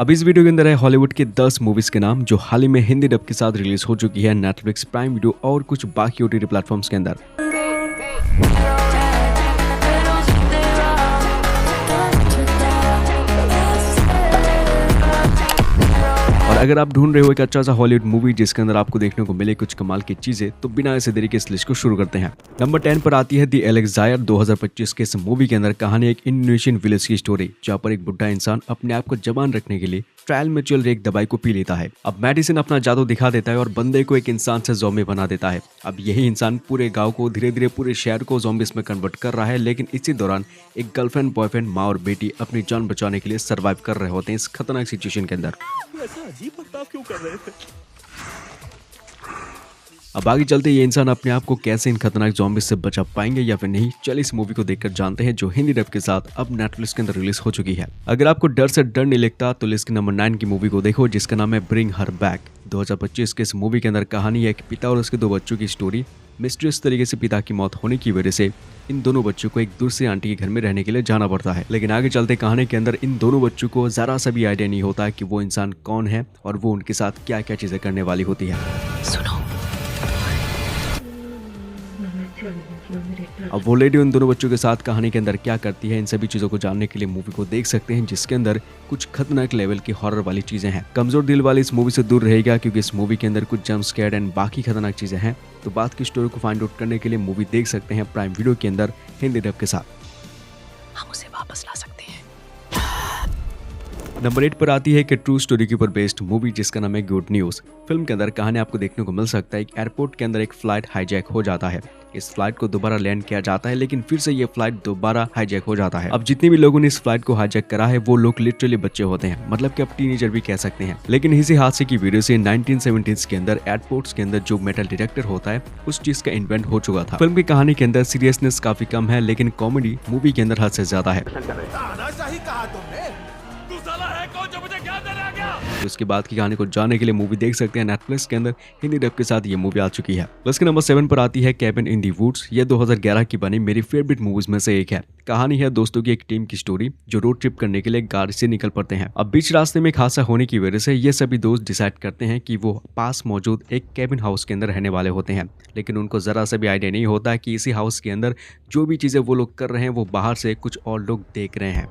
अब इस वीडियो के अंदर है हॉलीवुड के 10 मूवीज के नाम जो हाल ही में हिंदी डब के साथ रिलीज हो चुकी है नेटफ्लिक्स, प्राइम वीडियो और कुछ बाकी ओटीटी प्लेटफॉर्म्स के अंदर। और अगर आप ढूंढ रहे हो एक अच्छा सा हॉलीवुड मूवी जिसके अंदर आपको देखने को मिले कुछ कमाल की चीजें, तो बिना ऐसे देरी के इस लिस्ट को शुरू करते हैं। नंबर 10 पर आती है दी एलेक्सायर 2025 के इस मूवी के अंदर कहानी एक इंडोनेशियन विलेज की स्टोरी, जहाँ पर एक बुढ़ा इंसान अपने आप को जवान रखने के लिए ट्रायल में चल रही एक दवाई को पी लेता है। अब मेडिसिन अपना जादू दिखा देता है और बंदे को एक इंसान से ज़ॉम्बी बना देता है। अब यही इंसान पूरे गांव को धीरे धीरे पूरे शहर को ज़ॉम्बीज में कन्वर्ट कर रहा है, लेकिन इसी दौरान एक गर्लफ्रेंड, बॉयफ्रेंड, माँ और बेटी अपनी जान बचाने के लिए सर्वाइव कर रहे होते हैं इस खतरनाक सिचुएशन के अंदर। ऐसा अजीब बर्ताव क्यों कर रहे थे? अब आगे चलते ये इंसान अपने आप को कैसे इन खतरनाक ज़ॉम्बीज से बचा पाएंगे या फिर नहीं, चलिए इस मूवी को देखकर जानते हैं जो हिंदी डब के साथ अब नेटफ्लिक्स के अंदर रिलीज हो चुकी है। अगर आपको डर से डर नहीं लगता तो लिस्ट के नंबर 9 की मूवी को देखो जिसका नाम है ब्रिंग हर बैक। 2025 के इस मूवी के अंदर कहानी है एक पिता और उसके 2 बच्चों की स्टोरी। मिस्टीरियस तरीके से पिता की मौत होने की वजह से इन दोनों बच्चों को एक दूसरे आंटी के घर में रहने के लिए जाना पड़ता है। लेकिन आगे चलते कहानी के अंदर इन दोनों बच्चों को जरा सा भी आइडिया नहीं होता कि वो इंसान कौन है और वो उनके साथ क्या क्या चीजें करने वाली होती है। सुनो, अब वो लेडी उन दोनों बच्चों के साथ कहानी के अंदर क्या करती है, इन सभी चीजों को जानने के लिए मूवी को देख सकते हैं, जिसके अंदर कुछ खतरनाक लेवल की हॉरर वाली चीजें हैं। कमजोर दिल वाले इस मूवी से दूर रहेगा क्योंकि इस मूवी के अंदर कुछ जंप स्कैर एंड बाकी खतरनाक चीजें हैं। तो बात की स्टोरी को फाइंड आउट करने के लिए मूवी देख सकते हैं प्राइम वीडियो के अंदर हिंदी डब के साथ। हम उसे वापस ला सकते हैं। नंबर 8 पर आती है कि ट्रू स्टोरी के ऊपर बेस्ड मूवी जिसका नाम है गुड न्यूज। फिल्म के अंदर कहानी आपको देखने को मिल सकता है एक एयरपोर्ट के अंदर एक फ्लाइट हाईजैक हो जाता है। इस फ्लाइट को दोबारा लैंड किया जाता है, लेकिन फिर से ये फ्लाइट दोबारा हाईजैक हो जाता है। अब जितने भी लोगों ने इस फ्लाइट को हाईजैक करा है वो लोग लिटरली बच्चे होते हैं, मतलब कि आप टीनेजर भी कह सकते हैं। लेकिन इसी हादसे की वजह से 1970s के अंदर एयरपोर्ट्स के अंदर जो मेटल डिटेक्टर होता है उस चीज का इन्वेंट हो चुका था। फिल्म की कहानी के अंदर सीरियसनेस काफी कम है, लेकिन कॉमेडी मूवी के अंदर हद से ज्यादा है। उसके बाद की कहानी को जानने के लिए मूवी देख सकते हैं नेटफ्लिक्स के अंदर हिंदी डब के साथ ये मूवी आ चुकी है। उसके नंबर 7 पर आती है कैबिन इन दी वुड्स। ये 2011 की बनी मेरी फेवरेट मूवीज में से एक है। कहानी है दोस्तों की एक टीम की स्टोरी जो रोड ट्रिप करने के लिए गाड़ी से निकल पड़ते हैं। अब बीच रास्ते में एक हादसा होने की वजह से ये सभी दोस्त डिसाइड करते हैं कि वो पास मौजूद एक कैबिन हाउस के अंदर रहने वाले होते हैं, लेकिन उनको जरा सा भी आइडिया नहीं होता कि इसी हाउस के अंदर जो भी चीजें वो लोग कर रहे हैं वो बाहर से कुछ और लोग देख रहे हैं।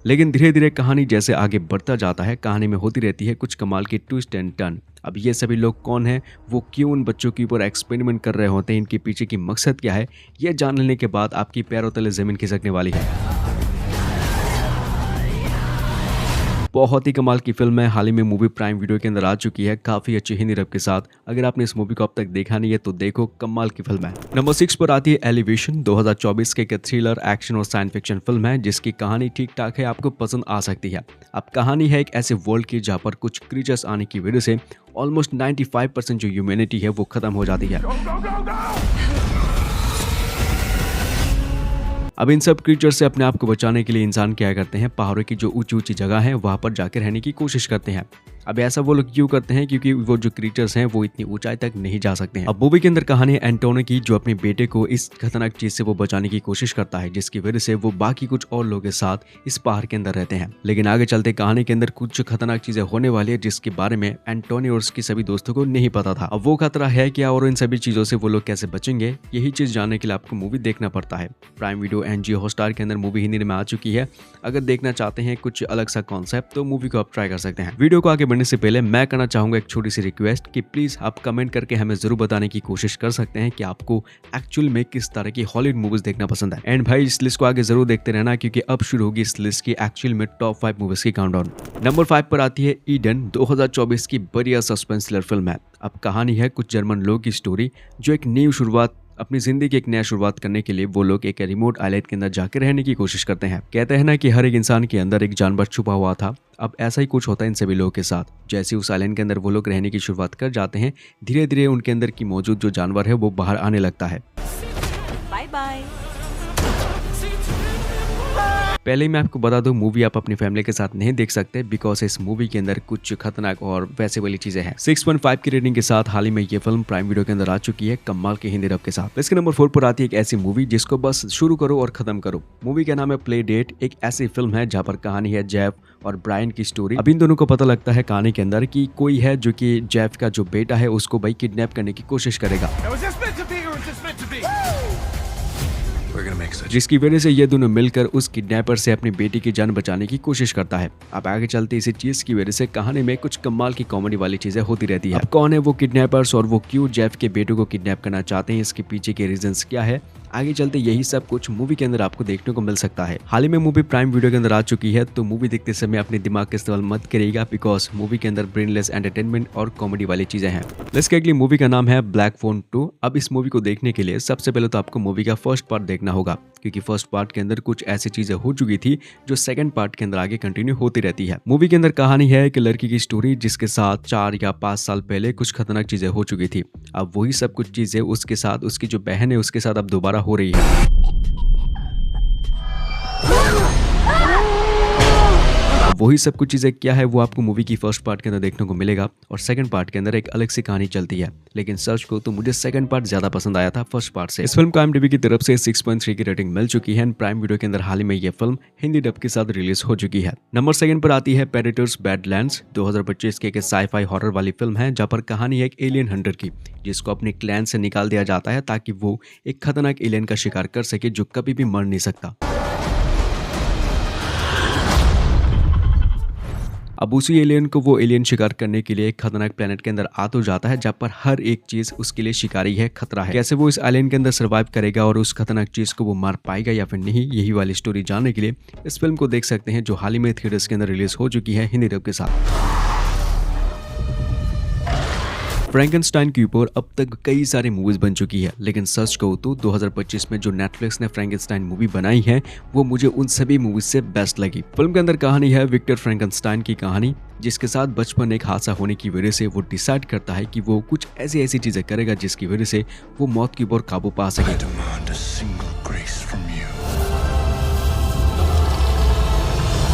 लेकिन धीरे धीरे कहानी जैसे आगे बढ़ता जाता है, कहानी में होती रहती है कुछ कमाल की ट्विस्ट एंड टर्न। अब ये सभी लोग कौन हैं, वो क्यों उन बच्चों के ऊपर एक्सपेरिमेंट कर रहे होते हैं, इनके पीछे की मकसद क्या है, ये जान लेने के बाद आपकी पैरों तले जमीन खिसकने वाली है। बहुत ही कमाल की फिल्म है, हाल ही में मूवी प्राइम वीडियो के अंदर आ चुकी है, काफी अच्छी हिंदी डब के साथ। अगर आपने इस मूवी को अब तक देखा नहीं है तो देखो, कमाल की फिल्म है। नंबर 6 पर आती है एलिवेशन। 2024 के थ्रिलर, एक्शन और साइंस फिक्शन फिल्म है जिसकी कहानी ठीक ठाक है, आपको पसंद आ सकती है। अब कहानी है एक ऐसे वर्ल्ड की जहाँ पर कुछ क्रीचर्स आने की वजह से ऑलमोस्ट 95% जो ह्यूमैनिटी है वो खत्म हो जाती है। अब इन सब क्रीचर से अपने आप को बचाने के लिए इंसान क्या करते हैं, पहाड़ों की जो ऊंची ऊंची जगह है वहां पर जाकर रहने की कोशिश करते हैं। अब ऐसा वो लोग क्यों करते हैं, क्योंकि वो जो क्रीचर्स हैं वो इतनी ऊंचाई तक नहीं जा सकते हैं। अब मूवी के अंदर कहानी है एंटोनी की, जो अपने बेटे को इस खतरनाक चीज से वो बचाने की कोशिश करता है, जिसकी वजह से वो बाकी कुछ और लोगों के साथ इस पहाड़ के अंदर रहते हैं। लेकिन आगे चलते कहानी के अंदर कुछ खतरनाक चीजें होने वाली है जिसके बारे में एंटोनी और उसके सभी दोस्तों को नहीं पता था। अब वो खतरा है क्या और इन सभी चीजों से वो लोग कैसे बचेंगे, यही चीज जानने के लिए आपको मूवी देखना पड़ता है। Prime video and Jio Hotstar के अंदर मूवी हिंदी में आ चुकी है। अगर देखना चाहते हैं कुछ अलग सा कॉन्सेप्ट तो मूवी को आप ट्राई कर सकते हैं। वीडियो को आगे बढ़ने से पहले मैं करना चाहूंगा एक छोटी सी रिक्वेस्ट कि प्लीज आप कमेंट करके हमें जरूर बताने की कोशिश कर सकते हैं कि आपको एक्चुअल में किस तरह की हॉलीवुड मूवीज देखना पसंद है। एंड भाई इस लिस्ट को आगे जरूर देखते रहना क्योंकि अब शुरू होगी इस लिस्ट की एक्चुअल में टॉप 5 मूवीज की काउंटडाउन। नंबर 5 पर आती है ईडन। 2024 की बढ़िया सस्पेंस थ्रिलर फिल्म है। अब कहानी है कुछ जर्मन लोगों की स्टोरी जो एक न्यू शुरुआत, अपनी जिंदगी की एक नया शुरुआत करने के लिए वो लोग एक रिमोट आइलैंड के अंदर जाकर रहने की कोशिश करते हैं। कहते हैं ना कि हर एक इंसान के अंदर एक जानवर छुपा हुआ था। अब ऐसा ही कुछ होता है इन सभी लोगों के साथ। जैसे उस आइलैंड के अंदर वो लोग रहने की शुरुआत कर जाते हैं, धीरे धीरे उनके अंदर की मौजूद जो जानवर है वो बाहर आने लगता है। Bye bye. पहले ही मैं आपको बता दूं, मूवी आप अपनी फैमिली के साथ नहीं देख सकते बिकॉज इस मूवी के अंदर कुछ खतरनाक और वैसे वाली चीजें हैं। 6.5 की रेटिंग के साथ हाल ही में ये फिल्म प्राइम वीडियो के अंदर आ चुकी है कमाल के हिंदी डब के साथ। इसके नंबर 4 पर आती है एक ऐसी मूवी जिसको बस शुरू करो और खत्म करो। मूवी का नाम है प्ले डेट। एक ऐसी फिल्म है जहाँ पर कहानी है जेफ और ब्रायन की स्टोरी। अब इन दोनों को पता लगता है कहानी के अंदर कि कोई है जो कि जेफ का जो बेटा है उसको भाई किडनैप करने की कोशिश करेगा, जिसकी वजह से ये दोनों मिलकर उस किडनैपर से अपनी बेटी की जान बचाने की कोशिश करता है। अब आगे चलते इसी चीज की वजह से कहानी में कुछ कमाल की कॉमेडी वाली चीजें होती रहती है। अब कौन है वो किडनैपर्स और वो क्यों जेफ के बेटों को किडनैप करना चाहते हैं, इसके पीछे के रीजंस क्या है, आगे चलते यही सब कुछ मूवी के अंदर आपको देखने को मिल सकता है। हाल ही में मूवी प्राइम वीडियो के अंदर आ चुकी है, तो मूवी देखते समय अपने दिमाग का इस्तेमाल मत करिएगा बिकॉज मूवी के अंदर ब्रेनलेस एंटरटेनमेंट और कॉमेडी वाली चीजें हैं। इसके अगली मूवी का नाम है ब्लैक फोन 2। अब इस मूवी को देखने के लिए सबसे पहले तो आपको मूवी का फर्स्ट पार्ट देखना होगा, क्योंकि फर्स्ट पार्ट के अंदर कुछ ऐसी चीजें हो चुकी थी जो सेकंड पार्ट के अंदर आगे कंटिन्यू होती रहती है। मूवी के अंदर कहानी है एक लड़की की स्टोरी जिसके साथ 4 या 5 साल पहले कुछ खतरनाक चीजें हो चुकी थी। अब वही सब कुछ चीजें उसके साथ, उसकी जो बहन है उसके साथ अब दोबारा हो रही है। वही सब कुछ चीजें क्या है वो आपको मूवी की फर्स्ट पार्ट के अंदर देखने को मिलेगा और सेकंड पार्ट के अंदर एक अलग सी कहानी चलती है। लेकिन सर्च को तो मुझे सेकंड पार्ट ज्यादा पसंद आया था फर्स्ट पार्ट से। इस फिल्म को IMDb की तरफ से 6.3 की रेटिंग मिल चुकी है। प्राइम वीडियो के अंदर हाल ही में ये फिल्म हिंदी डब के साथ रिलीज हो चुकी है। नंबर 2 पर आती है प्रेडेटर्स बैडलैंड्स। 2025 की एक साई-फाई हॉरर वाली फिल्म है जहाँ पर कहानी है एक एलियन हंटर की, जिसको अपने क्लैन से निकाल दिया जाता है ताकि वो एक खतरनाक एलियन का शिकार कर सके जो कभी भी मर नहीं सकता। अब उसी एलियन को वो एलियन शिकार करने के लिए एक खतरनाक प्लेनेट के अंदर आ तो जाता है जहाँ पर हर एक चीज उसके लिए शिकारी है, खतरा है। कैसे वो इस एलियन के अंदर सर्वाइव करेगा और उस खतरनाक चीज को वो मार पाएगा या फिर नहीं, यही वाली स्टोरी जानने के लिए इस फिल्म को देख सकते हैं जो हाल ही में थिएटर्स के अंदर रिलीज हो चुकी है हिंदी डब के साथ। फ्रैंकेनस्टाइन के ऊपर अब तक कई सारी मूवीज बन चुकी है, लेकिन सच कहूँ तो 2025 में जो नेटफ्लिक्स ने फ्रैंकेनस्टाइन मूवी बनाई है वो मुझे उन सभी मूवीज से बेस्ट लगी। फिल्म के अंदर कहानी है विक्टर फ्रैंकेनस्टाइन की कहानी, जिसके साथ बचपन एक हादसा होने की वजह से वो डिसाइड करता है कि वो कुछ ऐसी चीजें करेगा जिसकी वजह से वो मौत के ऊपर काबू पा सके।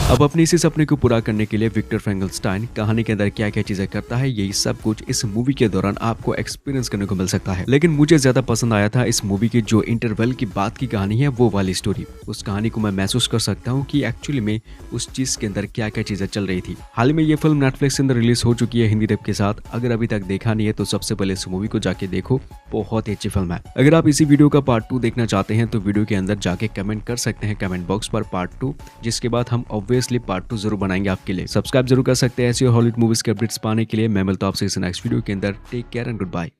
अब अपने इसी सपने को पूरा करने के लिए विक्टर फ्रैंकेनस्टाइन कहानी के अंदर क्या क्या चीजें करता है, यही सब कुछ इस मूवी के दौरान आपको एक्सपीरियंस करने को मिल सकता है। लेकिन मुझे ज्यादा पसंद आया था इस मूवी की जो इंटरवल की बात की कहानी है वो वाली स्टोरी। उस कहानी को मैं महसूस कर सकता हूँ कि एक्चुअली में उस चीज के अंदर क्या क्या चीजें चल रही थी। हाल ही में ये फिल्म नेटफ्लिक्स के अंदर रिलीज हो चुकी है हिंदी डब के साथ। अगर अभी तक देखा नहीं है तो सबसे पहले इस मूवी को जाके देखो, बहुत ही अच्छी फिल्म है। अगर आप इसी वीडियो का पार्ट 2 देखना चाहते हैं तो वीडियो के अंदर जाके कमेंट कर सकते हैं कमेंट बॉक्स पर पार्ट 2, जिसके बाद हम ऑब्वियसली पार्ट 2 जरूर बनाएंगे आपके लिए। सब्सक्राइब जरूर कर सकते हैं ऐसी हॉलीवुड मूवीज के अपडेट्स पाने के लिए। मैं मिलता हूं आपसे इस नेक्स्ट वीडियो के अंदर। Take care and good bye.